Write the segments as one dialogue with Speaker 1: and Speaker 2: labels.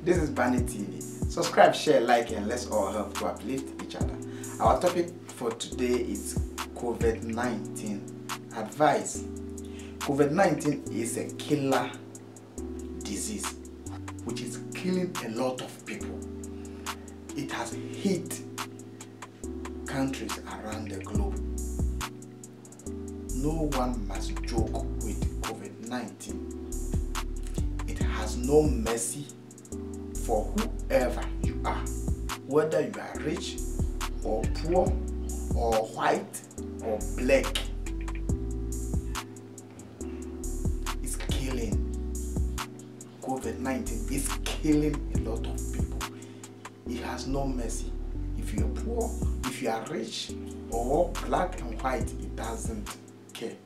Speaker 1: This is Bani TV. Subscribe, share, like, and let's all help to uplift each other. Our topic for today is COVID-19 advice. COVID-19 is a killer disease which is killing a lot of people. It has hit countries around the globe. No one must joke with COVID-19. It has no mercy for whoever you are, whether you are rich or poor or white or black. It's killing. COVID-19 is killing a lot of people. It has no mercy. If you are poor, if you are rich or black and white, it doesn't care.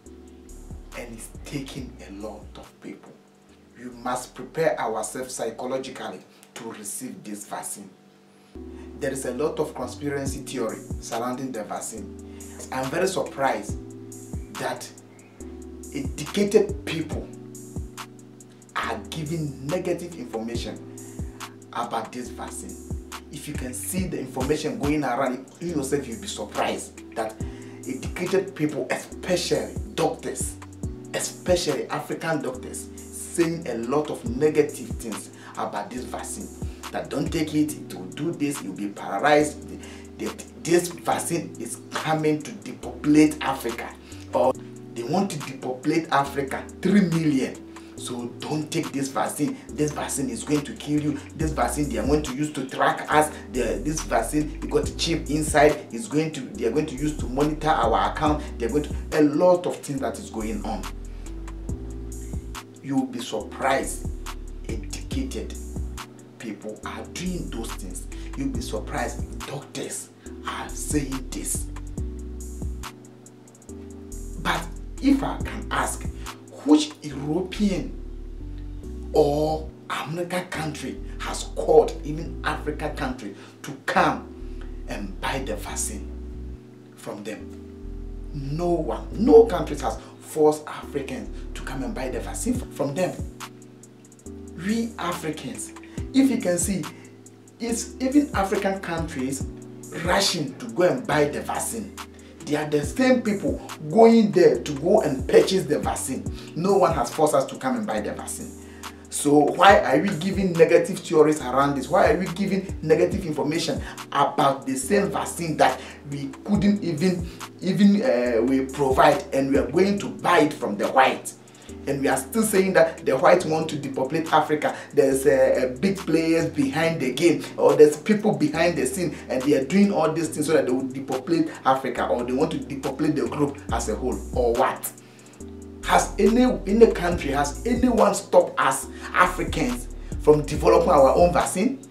Speaker 1: And it's taking a lot of people. We must prepare ourselves psychologically to receive this vaccine. There is a lot of conspiracy theory surrounding the vaccine. I'm very surprised that educated people are giving negative information about this vaccine. If you can see the information going around, you yourself you'll be surprised that educated people, especially doctors, especially African doctors, saying a lot of negative things about this vaccine. That don't take it, it will do this, you'll be paralyzed. This vaccine is coming to depopulate Africa. Or they want to depopulate Africa, 3 million. So don't take this vaccine. This vaccine is going to kill you. This vaccine they are going to use to track us. This vaccine, you got a chip inside. They are going to use to monitor our account. They're going to a lot of things that is going on. You'll be surprised. Educated people are doing those things. You'll be surprised if doctors are saying this. But if I can ask, which European or American country has called even African country to come and buy the vaccine from them? No one, no country has forced Africans to come and buy the vaccine from them. We Africans, if you can see, it's even African countries rushing to go and buy the vaccine. They are the same people going there to go and purchase the vaccine. No one has forced us to come and buy the vaccine. So why are we giving negative theories around this? Why are we giving negative information about the same vaccine that we couldn't even we provide, and we are going to buy it from the white? And we are still saying that the whites want to depopulate Africa. There's big players behind the game, or there's people behind the scene, and they are doing all these things so that they will depopulate Africa, or they want to depopulate the group as a whole, or what? Has any country, has anyone stopped us Africans from developing our own vaccine?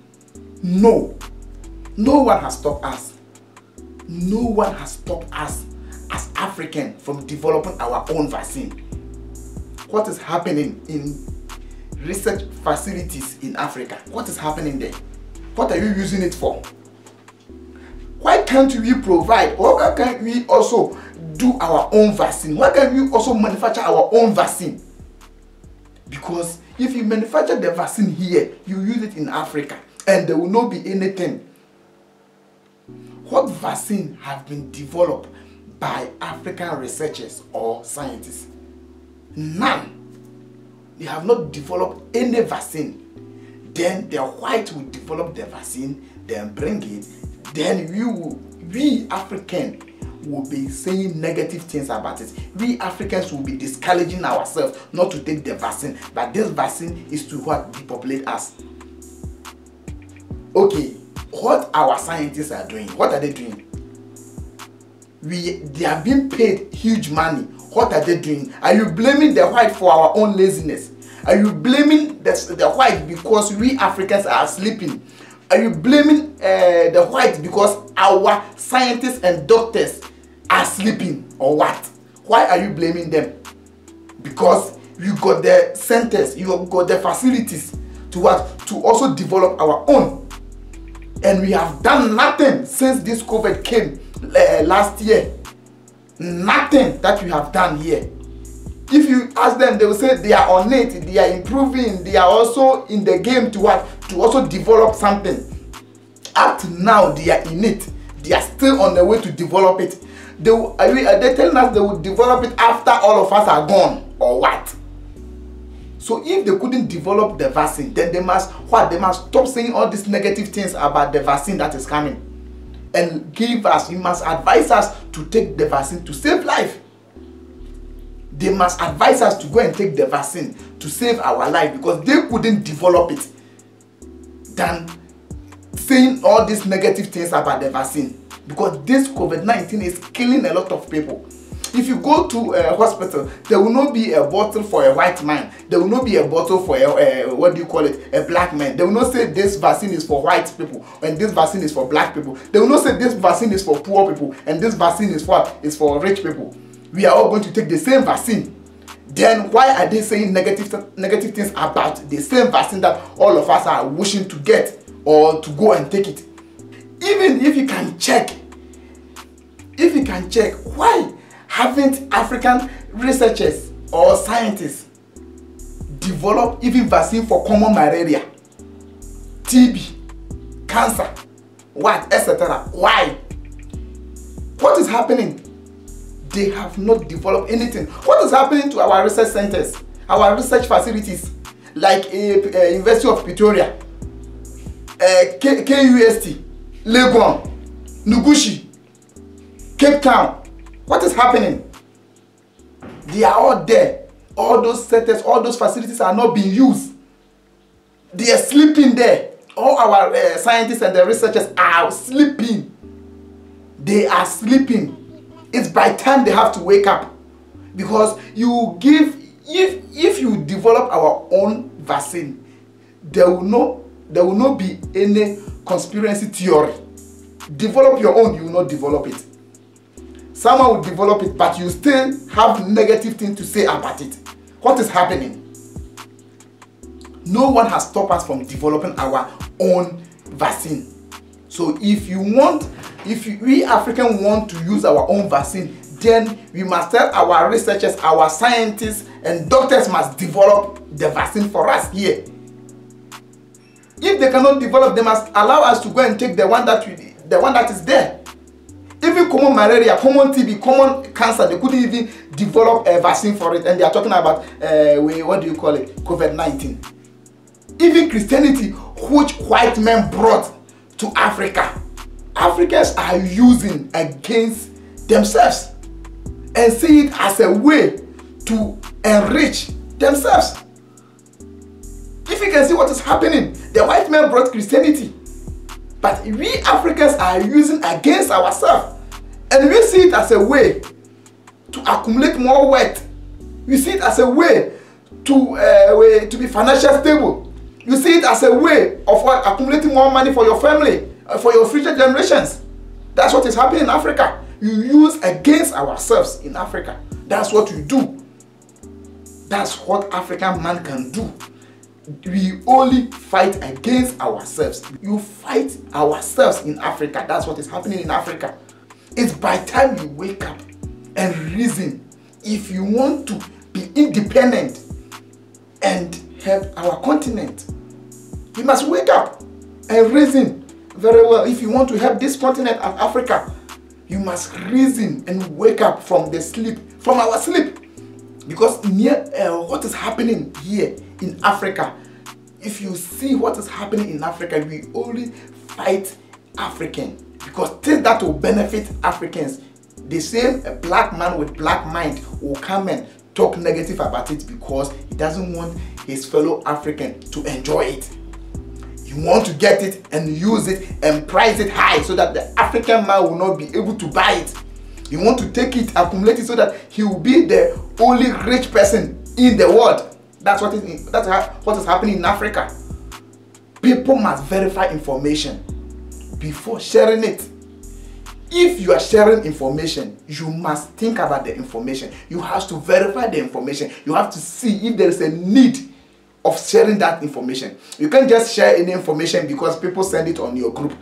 Speaker 1: No. No one has stopped us. No one has stopped us as Africans from developing our own vaccine. What is happening in research facilities in Africa? What is happening there? What are you using it for? Why can't we provide, or why can't we also do our own vaccine? Why can't we also manufacture our own vaccine? Because if you manufacture the vaccine here, you use it in Africa, and there will not be anything. What vaccine have been developed by African researchers or scientists? None. They have not developed any vaccine. Then the white will develop the vaccine, then bring it. Then we Africans will be saying negative things about it. We Africans will be discouraging ourselves not to take the vaccine. But this vaccine is to what? Depopulate us. Okay, what our scientists are doing? What are they doing? They are being paid huge money. What are they doing? Are you blaming the white for our own laziness? Are you blaming the white because we Africans are sleeping? Are you blaming the white because our scientists and doctors are sleeping, or what? Why are you blaming them? Because you got the centers, you got the facilities to what? To also develop our own. And we have done nothing since this COVID came last year. Nothing that we have done here. If you ask them, they will say they are on it, they are improving, they are also in the game to what? To also develop something. Up to now, they are in it. They are still on the way to develop it. Are they telling us they will develop it after all of us are gone, or what? So if they couldn't develop the vaccine, then they must what? They must stop saying all these negative things about the vaccine that is coming, and give us. You must advise us to take the vaccine to save life. They must advise us to go and take the vaccine to save our life, because they couldn't develop it than saying all these negative things about the vaccine, because this COVID-19 is killing a lot of people. If you go to a hospital, there will not be a bottle for a white man. There will not be a bottle for a what do you call it? A black man. They will not say this vaccine is for white people and this vaccine is for black people. They will not say this vaccine is for poor people and this vaccine is for rich people. We are all going to take the same vaccine. Then why are they saying negative things about the same vaccine that all of us are wishing to get or to go and take it? Even if you can check, why haven't African researchers or scientists developed even vaccine for common malaria, TB, cancer, etc.? Why? What is happening? They have not developed anything. What is happening to our research centers, our research facilities, like University of Pretoria, KUST, Legon, Noguchi, Cape Town? What is happening? They are all there. All those centers, all those facilities are not being used. They are sleeping there. All our scientists and the researchers are sleeping. They are sleeping. It's by time they have to wake up, because if you develop our own vaccine, there will not be any conspiracy theory. Develop your own, you will not develop it. Someone will develop it, but you still have negative things to say about it. What is happening? No one has stopped us from developing our own vaccine. So if we Africans want to use our own vaccine, then we must tell our researchers, our scientists and doctors must develop the vaccine for us here. If they cannot develop, they must allow us to go and take the one that is there. Even common malaria, common TB, common cancer, they couldn't even develop a vaccine for it, and they are talking about what do you call it? COVID-19. Even Christianity, which white men brought to Africa, Africans are using against themselves and see it as a way to enrich themselves. If you can see what is happening, the white men brought Christianity, but we Africans are using against ourselves, and we see it as a way to accumulate more wealth. We see it as a way to be financially stable. You see it as a way of accumulating more money for your family, for your future generations. That's what is happening in Africa. You use against ourselves in Africa. That's what we do. That's what African man can do. We only fight against ourselves. You fight ourselves in Africa. That's what is happening in Africa. It's by time you wake up and reason. If you want to be independent and help our continent, you must wake up and reason very well. If you want to help this continent of Africa, you must reason and wake up from our sleep. Because what is happening here in Africa, if you see what is happening in Africa, we only fight African, because things that will benefit Africans. The same black man with black mind will come and talk negative about it because he doesn't want his fellow African to enjoy it. You want to get it and use it and price it high so that the African man will not be able to buy it. You want to take it, accumulate it so that he will be the only rich person in the world. That's what is happening in Africa. People must verify information before sharing it. If you are sharing information, you must think about the information. You have to verify the information. You have to see if there is a need of sharing that information. You can't just share any information because people send it on your group.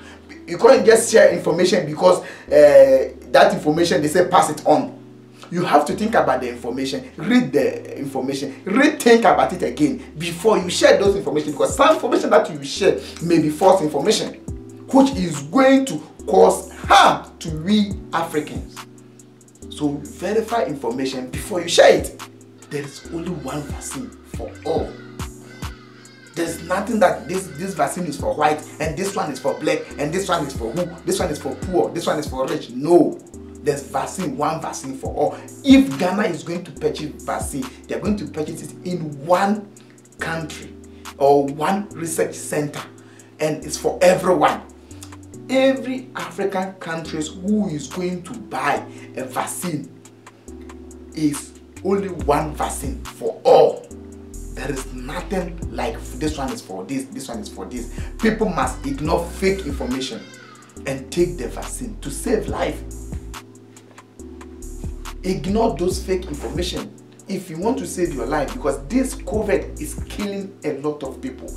Speaker 1: You can't just share information because that information, they say pass it on. You have to think about the information, read the information, rethink about it again before you share those information, because some information that you share may be false information, which is going to cause harm to we Africans. So verify information before you share it. There is only one vaccine for all. There's nothing that this vaccine is for white and this one is for black and this one is for who, this one is for poor, this one is for rich. No. There's vaccine, one vaccine for all. If Ghana is going to purchase vaccine, they're going to purchase it in one country or one research center, and it's for everyone. Every African countries who is going to buy a vaccine is only one vaccine for all. There is nothing like this one is for this, this one is for this. People must ignore fake information and take the vaccine to save life. Ignore those fake information if you want to save your life, because this COVID is killing a lot of people.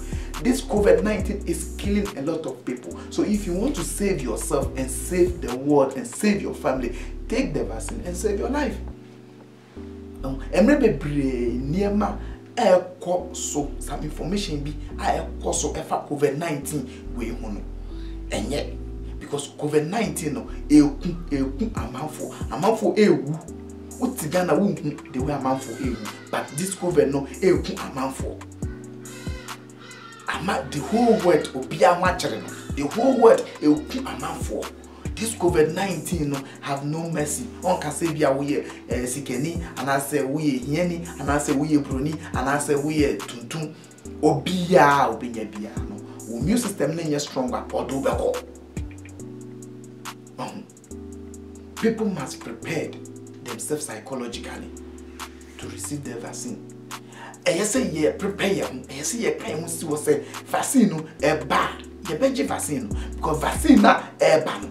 Speaker 1: This COVID-19 is killing a lot of people. So if you want to save yourself and save the world and save your family, take the vaccine and save your life. So some information be so COVID-19 way and yet because COVID-19 no amount ewu uti Ghana won't the way amount for ewu, but this COVID no amount for the whole world obia watching, the whole world amount for this COVID-19 no have no mercy. On can say we sikeni and I say we yeni and I say we bruni and I say we tuntun obia bia no immune system na stronger or do better. People must prepare themselves psychologically to receive the vaccine. And you say yeah, prepare. You say yeah, can you see say vaccine no bad. You better vaccine because vaccine na bad.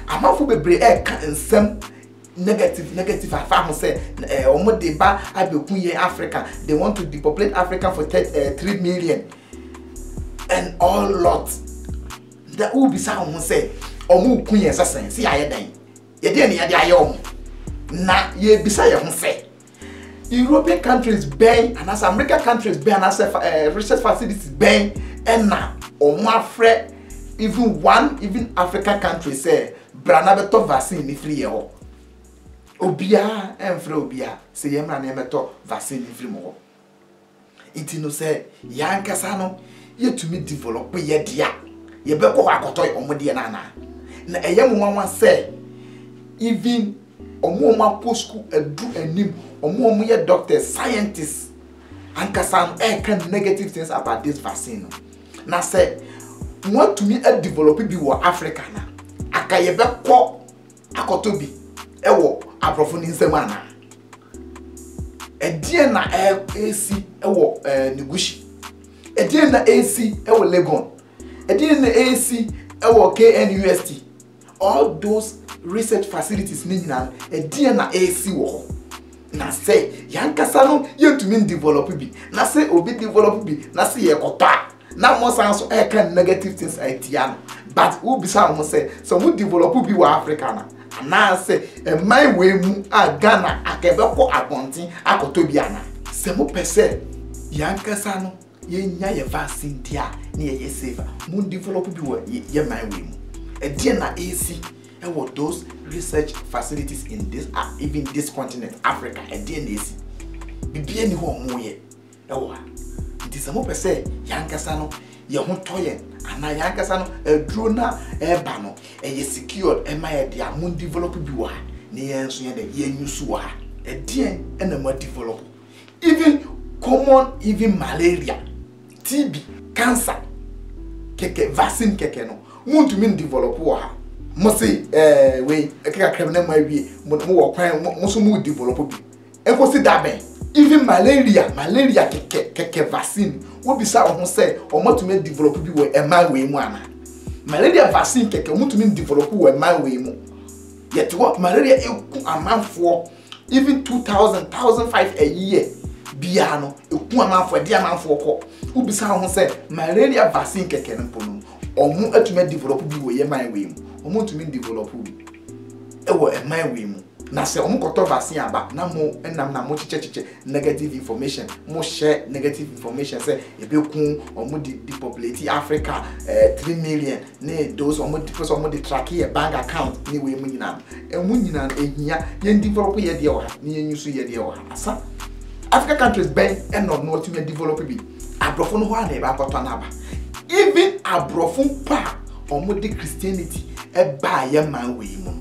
Speaker 1: Amafo bebre can some negative. I say omo de ba abekun Africa. They want to depopulate Africa for 3 million and all lot. That will be some say omo kun yen sasen si aye dan. Ye dey na ye dey aye omo. Na ye bisa ye ho say European countries ben and as American countries ben and as research facilities ben and na omo afre even African countries say brana beto vaccine ni free ho. Obia enfre obia say ye mra na beto vaccine ni free mo. Iti no say yankasa no ye to me develop ye dia. Ye be ko akoto omo de na eye mo wan say even omo post school edu anim omo ye doctors, scientists and kasan can negative things about this vaccine. Na say want to me develop bi wo Africa na akaye be ko akoto bi ewo aprofo ni nsem ana edie na AC ewo Negushi, edie na AC ewo Legon, edie na AC ewo KNUST. All those research facilities ni nyina edie na AC wo na say yankasa no ye to me develop bi na say obi develop bi na say ye kota na mo san so can negative things idea, but who be some say some develop bi wa Africa na say my way mu a Ghana akebe ko akontin akoto bi ana se mo pese yankasa no ye nya ye vaccine dia na ye safer mu develop bi wa ye my way mu edie na AC and what those research facilities in this even this continent Africa edie na AC bibie ni ho mo ye ewa it is mo pese yankasa no ye ho toyen ana yankasa no eduro na eba no ye secured e ma ye dia mo develop bi wa na ye nso ye de ye nyusu wa edie na mo develop even common even malaria, TB, cancer keke vaccine keke no mo to mean develop wa mo say we keke kremna ma wie mo wo kwan mo so mo develop bi e ko si daben even malaria keke vaccine wo bisa o ho say o mo to me develop bi wo e ma we mu ana malaria vaccine keke mo to me develop wo e ma we mu yet what malaria eku amanfo even 2005 a year bia no eku amanfo de amanfo ko wo bisa ho say malaria vaccine keke no pono omo atuma develop bi wo ye ma we mu omo to me develop bi e wo e ma we mu na se omo koto vaccine aba na mo enam na mo chiche negative information mo share negative information say ebekun omo depopulate Africa 3 million ne those omo because omo dey track your bank account ni we mu nyina ehia ye develop ye de o ha ni ye nyusu ye de o ha asa African countries ben and not to develop bi abrofo no ho ana e ba koto na aba even abrofo pa omo de Christianity e ba ye man we mu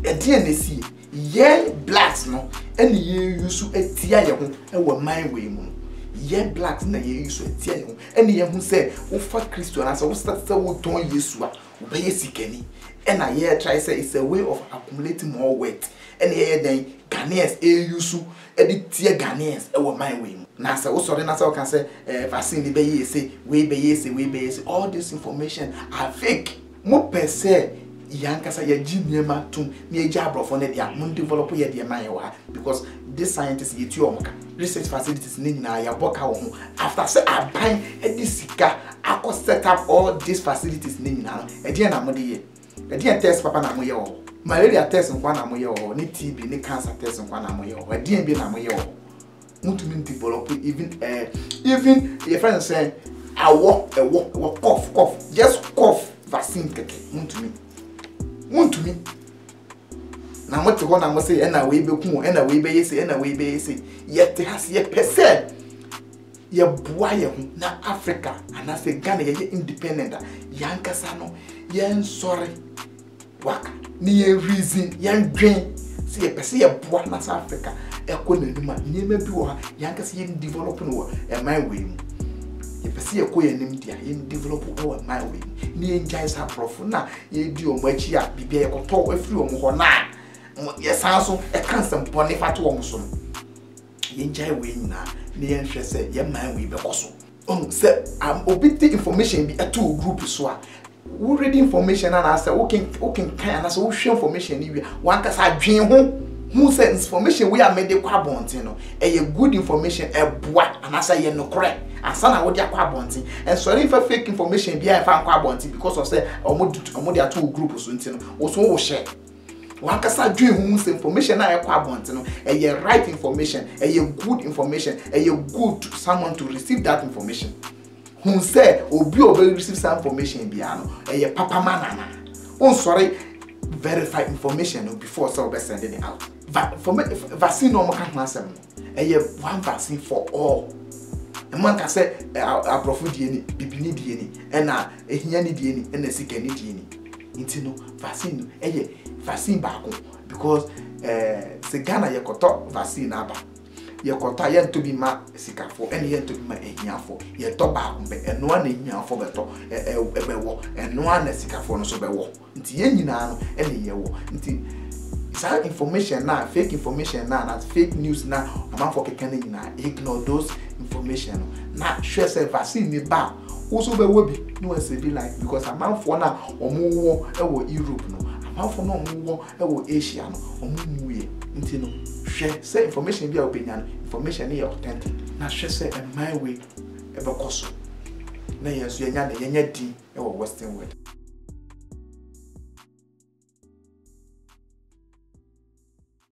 Speaker 1: DNC, ye blacks no, and ye use a tia young, and were my way moon. Ye blacks na ye use a tia young, and ye who say, oh, for Christian, as I was that so don't yesua, obey Sikeni. And I hear try say it's a way of accumulating more weight. And ye then Ghanaians, a use a tia Ghanaians, and were my way. Nasa also then as I can say, vaccine be say, we be say, all this information are fake. More per se. Yankasa ya jiniema tum ni eja abrofo ne dia mun develop ye dia man wa because this scientists ye tu omoka research facilities ni nyina ya boka wo ho after say aban edisika akọ set up all these facilities ni nyina e dia na mo de ye e dia test papa na mo ye wo malaria test nkwa na mo ye wo ni TB ni cancer test nkwa na mo ye wo e dia bi na mo ye wo mutumi develop even your friend say awo cough just cough vaccine keke mutumi na mote ho na mo say na we beku na we be yesi na we be yesi yete has ye pese ye boa ye ho na Africa ana se Ghana ye independent yankasa no ye sorry waka ni ye reason ye dwen se ye pese ye boa na South Africa e ko na nima nyema bi wo ha yankasa ye develop no wo e man we mu ye pese ye ko ye nim dia ye develop wo man we ni enjoy sa prof na ye di o machi a bibia ye koto afiri o mo ho na ye sanso e kan sempo ne fato o mo so ye enjoy we nyina ni ye nhwe se ye man we be koso say obiti information bi eto group so a we read information and say okay kan na say we share information ni wi wan kasa adwen ho who says information we are made kwa bontin no e good information e boa anasa ye no correct asana wo dia kwa bontin and so if fake information be e fa kwa bontin because of say omo dia two group so ntino wo so wo share wan kasa dwen who say information na e kwa bontin no e right information e good information e good to someone to receive that information who say obi obi receive some information bia no e papa manana on sorry verify information before so be sending it out. For me, vaccine no more can answer. One vaccine for all. A man can say a profit DNA, bibini DNA, and a hiani DNA, and a sick any DNA. Intino vaccine, vaccine back because the Ghana yakoto vaccine aba. Yakota yen to be ma sikafo, and yen to be ma ehiafo. Ye to back, and one ehiafo beto, and one sikafo no so be wo. Nti yen nyina no, and ye wo. Nti that information now, fake information now, that fake news now, a man for kekene now, ignore those information. Now, share say vaccine me ba. Also be wobi, no say be like because a man for now, omo wo Europe no, a man for no omo wo Asia no, omo muye. Nti no, share say information be opinion, information is authentic. Now share say a my way, ebe koso. Na yesu yenya di e wo Western world.